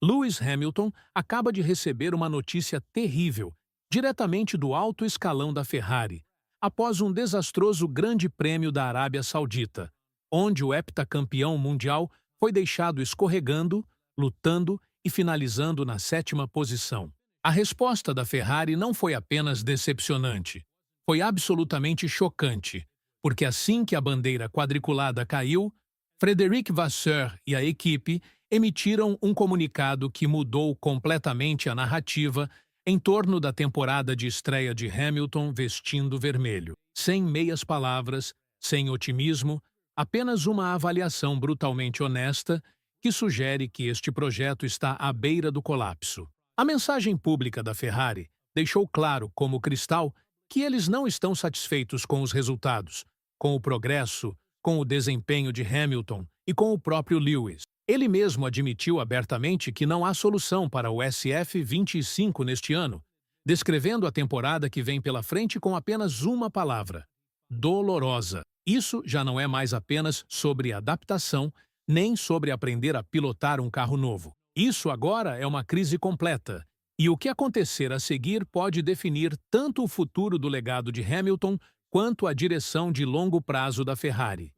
Lewis Hamilton acaba de receber uma notícia terrível, diretamente do alto escalão da Ferrari, após um desastroso Grande Prêmio da Arábia Saudita, onde o heptacampeão mundial foi deixado escorregando, lutando e finalizando na 7ª posição. A resposta da Ferrari não foi apenas decepcionante, foi absolutamente chocante, porque assim que a bandeira quadriculada caiu, Frederic Vasseur e a equipe emitiram um comunicado que mudou completamente a narrativa em torno da temporada de estreia de Hamilton vestindo vermelho. Sem meias palavras, sem otimismo, apenas uma avaliação brutalmente honesta que sugere que este projeto está à beira do colapso. A mensagem pública da Ferrari deixou claro, como cristal, que eles não estão satisfeitos com os resultados, com o progresso, com o desempenho de Hamilton e com o próprio Lewis. Ele mesmo admitiu abertamente que não há solução para o SF25 neste ano, descrevendo a temporada que vem pela frente com apenas uma palavra: dolorosa. Isso já não é mais apenas sobre adaptação, nem sobre aprender a pilotar um carro novo. Isso agora é uma crise completa, e o que acontecer a seguir pode definir tanto o futuro do legado de Hamilton quanto a direção de longo prazo da Ferrari.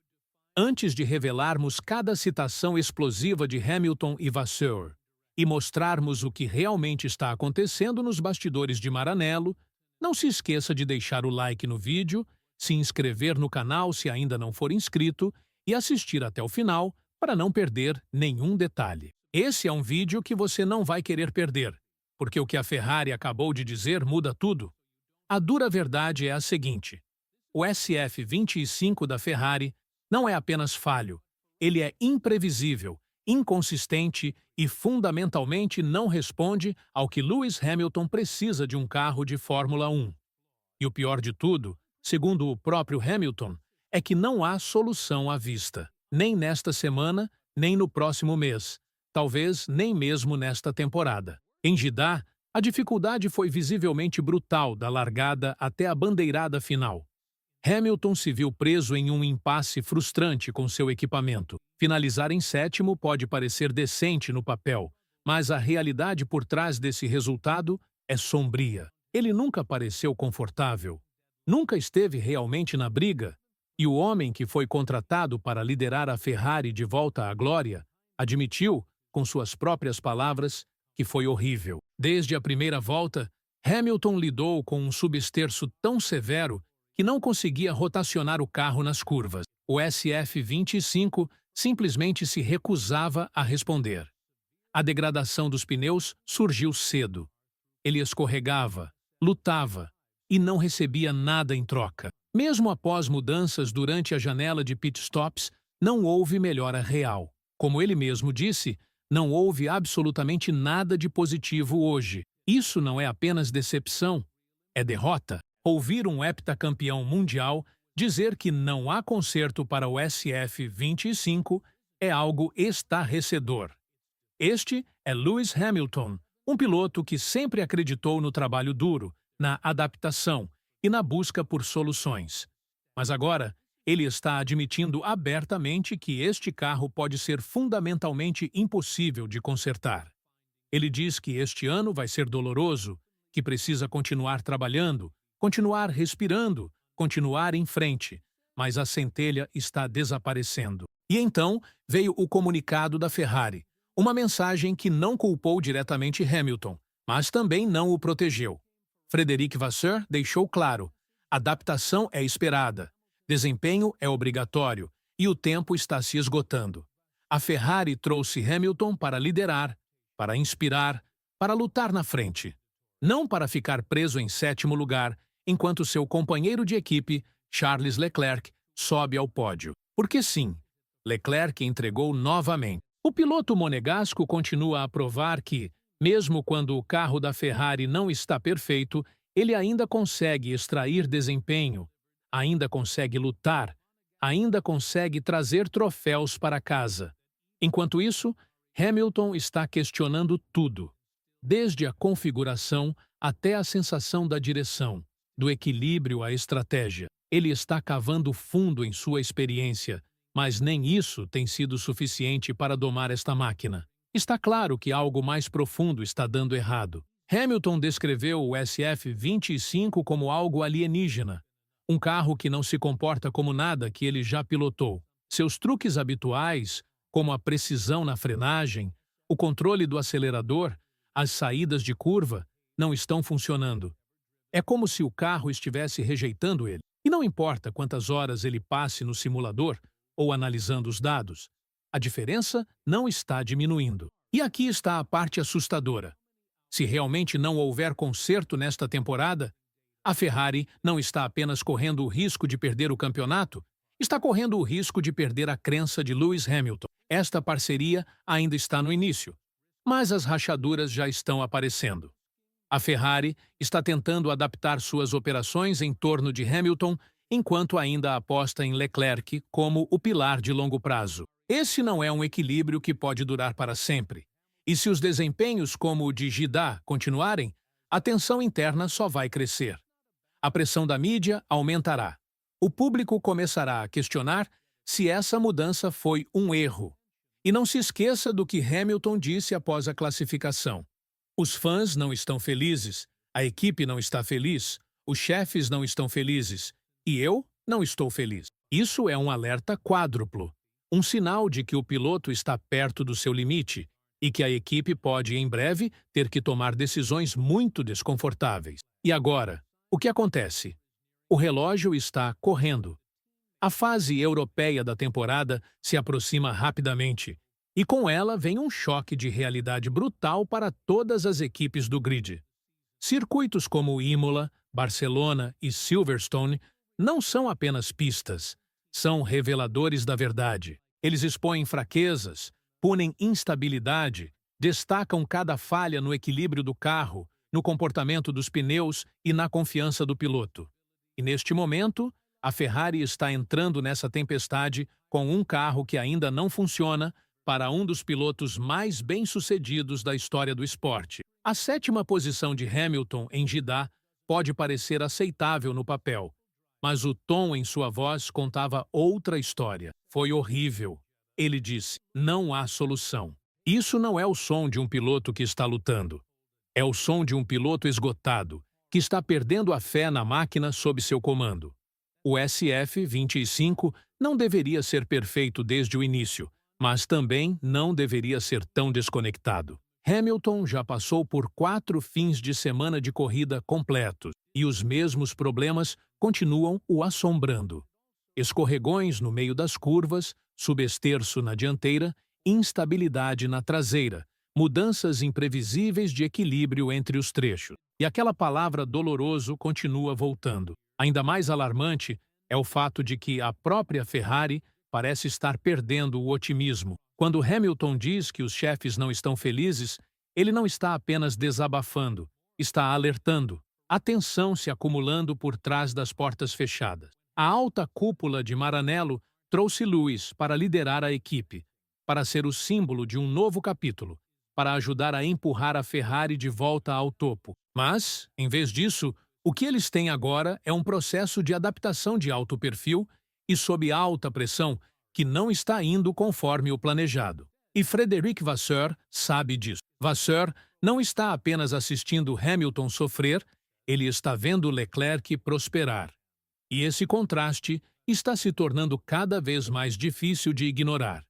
Antes de revelarmos cada citação explosiva de Hamilton e Vasseur e mostrarmos o que realmente está acontecendo nos bastidores de Maranello, não se esqueça de deixar o like no vídeo, se inscrever no canal se ainda não for inscrito e assistir até o final para não perder nenhum detalhe. Esse é um vídeo que você não vai querer perder, porque o que a Ferrari acabou de dizer muda tudo. A dura verdade é a seguinte: o SF25 da Ferrari não é apenas falho, ele é imprevisível, inconsistente e fundamentalmente não responde ao que Lewis Hamilton precisa de um carro de Fórmula 1. E o pior de tudo, segundo o próprio Hamilton, é que não há solução à vista, nem nesta semana, nem no próximo mês, talvez nem mesmo nesta temporada. Em Jeddah, a dificuldade foi visivelmente brutal da largada até a bandeirada final. Hamilton se viu preso em um impasse frustrante com seu equipamento. Finalizar em 7º pode parecer decente no papel, mas a realidade por trás desse resultado é sombria. Ele nunca pareceu confortável, nunca esteve realmente na briga, e o homem que foi contratado para liderar a Ferrari de volta à glória admitiu, com suas próprias palavras, que foi horrível. Desde a primeira volta, Hamilton lidou com um subterfúgio tão severo que não conseguia rotacionar o carro nas curvas. O SF25 simplesmente se recusava a responder. A degradação dos pneus surgiu cedo. Ele escorregava, lutava e não recebia nada em troca. Mesmo após mudanças durante a janela de pitstops, não houve melhora real. Como ele mesmo disse, não houve absolutamente nada de positivo hoje. Isso não é apenas decepção, é derrota. Ouvir um heptacampeão mundial dizer que não há conserto para o SF25 é algo estarrecedor. Este é Lewis Hamilton, um piloto que sempre acreditou no trabalho duro, na adaptação e na busca por soluções. Mas agora, ele está admitindo abertamente que este carro pode ser fundamentalmente impossível de consertar. Ele diz que este ano vai ser doloroso, que precisa continuar trabalhando, continuar respirando, continuar em frente, mas a centelha está desaparecendo. E então veio o comunicado da Ferrari, uma mensagem que não culpou diretamente Hamilton, mas também não o protegeu. Frederic Vasseur deixou claro: adaptação é esperada, desempenho é obrigatório e o tempo está se esgotando. A Ferrari trouxe Hamilton para liderar, para inspirar, para lutar na frente. Não para ficar preso em 7º lugar, enquanto seu companheiro de equipe, Charles Leclerc, sobe ao pódio. Porque sim, Leclerc entregou novamente. O piloto monegasco continua a provar que, mesmo quando o carro da Ferrari não está perfeito, ele ainda consegue extrair desempenho, ainda consegue lutar, ainda consegue trazer troféus para casa. Enquanto isso, Hamilton está questionando tudo, desde a configuração até a sensação da direção, do equilíbrio à estratégia. Ele está cavando fundo em sua experiência, mas nem isso tem sido suficiente para domar esta máquina. está claro que algo mais profundo está dando errado. Hamilton descreveu o SF-25 como algo alienígena, um carro que não se comporta como nada que ele já pilotou. Seus truques habituais, como a precisão na frenagem, o controle do acelerador, as saídas de curva, não estão funcionando. É como se o carro estivesse rejeitando ele. E não importa quantas horas ele passe no simulador ou analisando os dados, a diferença não está diminuindo. E aqui está a parte assustadora. Se realmente não houver conserto nesta temporada, a Ferrari não está apenas correndo o risco de perder o campeonato, está correndo o risco de perder a crença de Lewis Hamilton. Esta parceria ainda está no início, mas as rachaduras já estão aparecendo. A Ferrari está tentando adaptar suas operações em torno de Hamilton, enquanto ainda aposta em Leclerc como o pilar de longo prazo. Esse não é um equilíbrio que pode durar para sempre. E se os desempenhos como o de Jeddah continuarem, a tensão interna só vai crescer. A pressão da mídia aumentará. O público começará a questionar se essa mudança foi um erro. E não se esqueça do que Hamilton disse após a classificação. Os fãs não estão felizes, a equipe não está feliz, os chefes não estão felizes e eu não estou feliz. Isso é um alerta quádruplo, um sinal de que o piloto está perto do seu limite e que a equipe pode, em breve, ter que tomar decisões muito desconfortáveis. E agora, o que acontece? O relógio está correndo. A fase europeia da temporada se aproxima rapidamente, e com ela vem um choque de realidade brutal para todas as equipes do grid. Circuitos como Imola, Barcelona e Silverstone não são apenas pistas, são reveladores da verdade. Eles expõem fraquezas, punem instabilidade, destacam cada falha no equilíbrio do carro, no comportamento dos pneus e na confiança do piloto. E neste momento, a Ferrari está entrando nessa tempestade com um carro que ainda não funciona para um dos pilotos mais bem-sucedidos da história do esporte. A 7ª posição de Hamilton em Jeddah pode parecer aceitável no papel, mas o tom em sua voz contava outra história. Foi horrível. Ele disse, não há solução. Isso não é o som de um piloto que está lutando. É o som de um piloto esgotado, que está perdendo a fé na máquina sob seu comando. O SF-25 não deveria ser perfeito desde o início, mas também não deveria ser tão desconectado. Hamilton já passou por 4 fins de semana de corrida completos, e os mesmos problemas continuam o assombrando. Escorregões no meio das curvas, subesterço na dianteira, instabilidade na traseira, mudanças imprevisíveis de equilíbrio entre os trechos. E aquela palavra doloroso continua voltando. Ainda mais alarmante é o fato de que a própria Ferrari parece estar perdendo o otimismo. Quando Hamilton diz que os chefes não estão felizes, ele não está apenas desabafando, está alertando. A tensão se acumulando por trás das portas fechadas. A alta cúpula de Maranello trouxe Lewis para liderar a equipe, para ser o símbolo de um novo capítulo, para ajudar a empurrar a Ferrari de volta ao topo. Mas, em vez disso, o que eles têm agora é um processo de adaptação de alto perfil e sob alta pressão que não está indo conforme o planejado. E Frederic Vasseur sabe disso. Vasseur não está apenas assistindo Hamilton sofrer, ele está vendo Leclerc prosperar. E esse contraste está se tornando cada vez mais difícil de ignorar.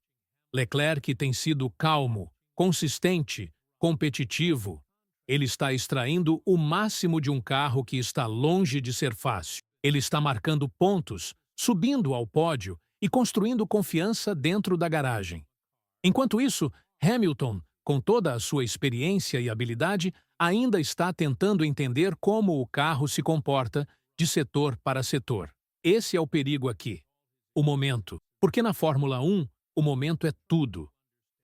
Leclerc tem sido calmo, consistente, competitivo. Ele está extraindo o máximo de um carro que está longe de ser fácil. Ele está marcando pontos, subindo ao pódio e construindo confiança dentro da garagem. Enquanto isso, Hamilton, com toda a sua experiência e habilidade, ainda está tentando entender como o carro se comporta de setor para setor. Esse é o perigo aqui. O momento. Porque na Fórmula 1, o momento é tudo.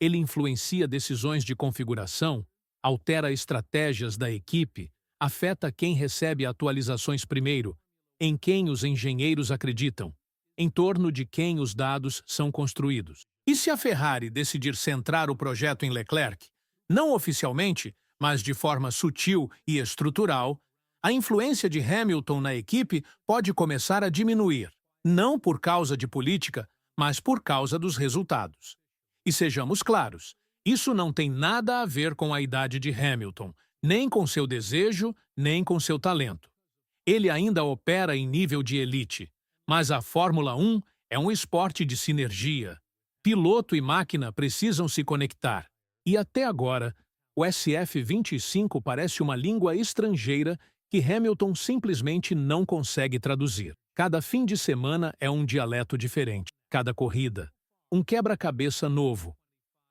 Ele influencia decisões de configuração, altera estratégias da equipe, afeta quem recebe atualizações primeiro, em quem os engenheiros acreditam, em torno de quem os dados são construídos. E se a Ferrari decidir centrar o projeto em Leclerc, não oficialmente, mas de forma sutil e estrutural, a influência de Hamilton na equipe pode começar a diminuir, não por causa de política, mas por causa dos resultados. E sejamos claros, Isso não tem nada a ver com a idade de Hamilton, nem com seu desejo, nem com seu talento. Ele ainda opera em nível de elite, mas a Fórmula 1 é um esporte de sinergia. Piloto e máquina precisam se conectar. E até agora, o SF-25 parece uma língua estrangeira que Hamilton simplesmente não consegue traduzir. Cada fim de semana é um dialeto diferente, cada corrida, um quebra-cabeça novo.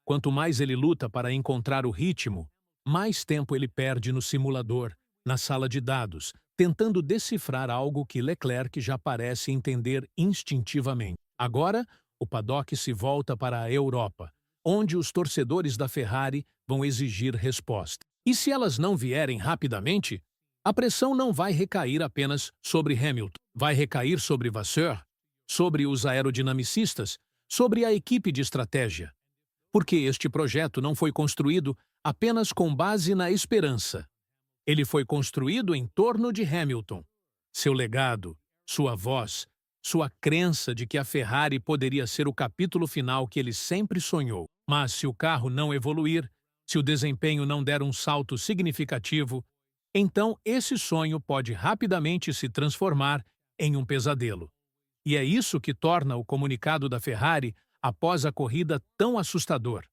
Quanto mais ele luta para encontrar o ritmo, mais tempo ele perde no simulador, na sala de dados, tentando decifrar algo que Leclerc já parece entender instintivamente. Agora, o paddock se volta para a Europa, onde os torcedores da Ferrari vão exigir resposta. E se elas não vierem rapidamente, a pressão não vai recair apenas sobre Hamilton, vai recair sobre Vasseur, sobre os aerodinamicistas, sobre a equipe de estratégia. Porque este projeto não foi construído apenas com base na esperança. Ele foi construído em torno de Hamilton. Seu legado, sua voz, sua crença de que a Ferrari poderia ser o capítulo final que ele sempre sonhou. Mas se o carro não evoluir, se o desempenho não der um salto significativo, então esse sonho pode rapidamente se transformar em um pesadelo. E é isso que torna o comunicado da Ferrari após a corrida tão assustador.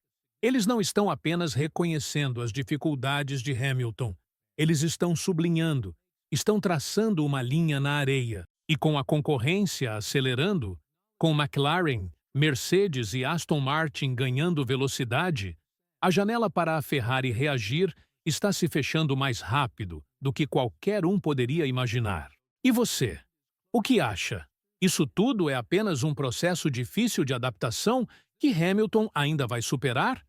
Eles não estão apenas reconhecendo as dificuldades de Hamilton. Eles estão sublinhando, estão traçando uma linha na areia. E com a concorrência acelerando, com McLaren, Mercedes e Aston Martin ganhando velocidade, a janela para a Ferrari reagir está se fechando mais rápido do que qualquer um poderia imaginar. E você? O que acha? Isso tudo é apenas um processo difícil de adaptação que Hamilton ainda vai superar?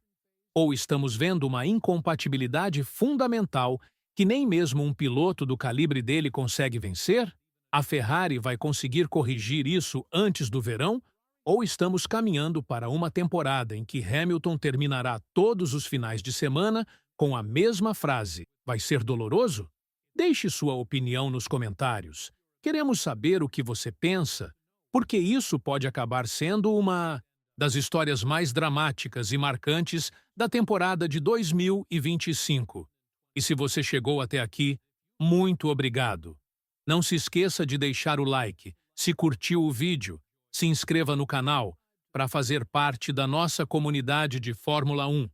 Ou estamos vendo uma incompatibilidade fundamental que nem mesmo um piloto do calibre dele consegue vencer? A Ferrari vai conseguir corrigir isso antes do verão? Ou estamos caminhando para uma temporada em que Hamilton terminará todos os finais de semana com a mesma frase: vai ser doloroso? Deixe sua opinião nos comentários. Queremos saber o que você pensa, porque isso pode acabar sendo uma das histórias mais dramáticas e marcantes da temporada de 2025. E se você chegou até aqui, muito obrigado. Não se esqueça de deixar o like, se curtiu o vídeo, se inscreva no canal para fazer parte da nossa comunidade de Fórmula 1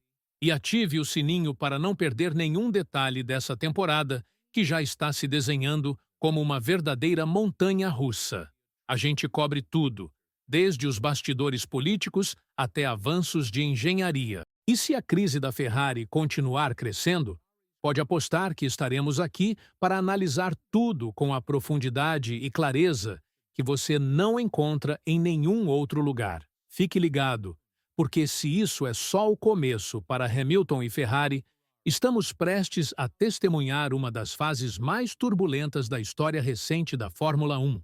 e ative o sininho para não perder nenhum detalhe dessa temporada que já está se desenhando como uma verdadeira montanha-russa. A gente cobre tudo, desde os bastidores políticos até avanços de engenharia. E se a crise da Ferrari continuar crescendo, pode apostar que estaremos aqui para analisar tudo com a profundidade e clareza que você não encontra em nenhum outro lugar. Fique ligado, porque se isso é só o começo para Hamilton e Ferrari, estamos prestes a testemunhar uma das fases mais turbulentas da história recente da Fórmula 1.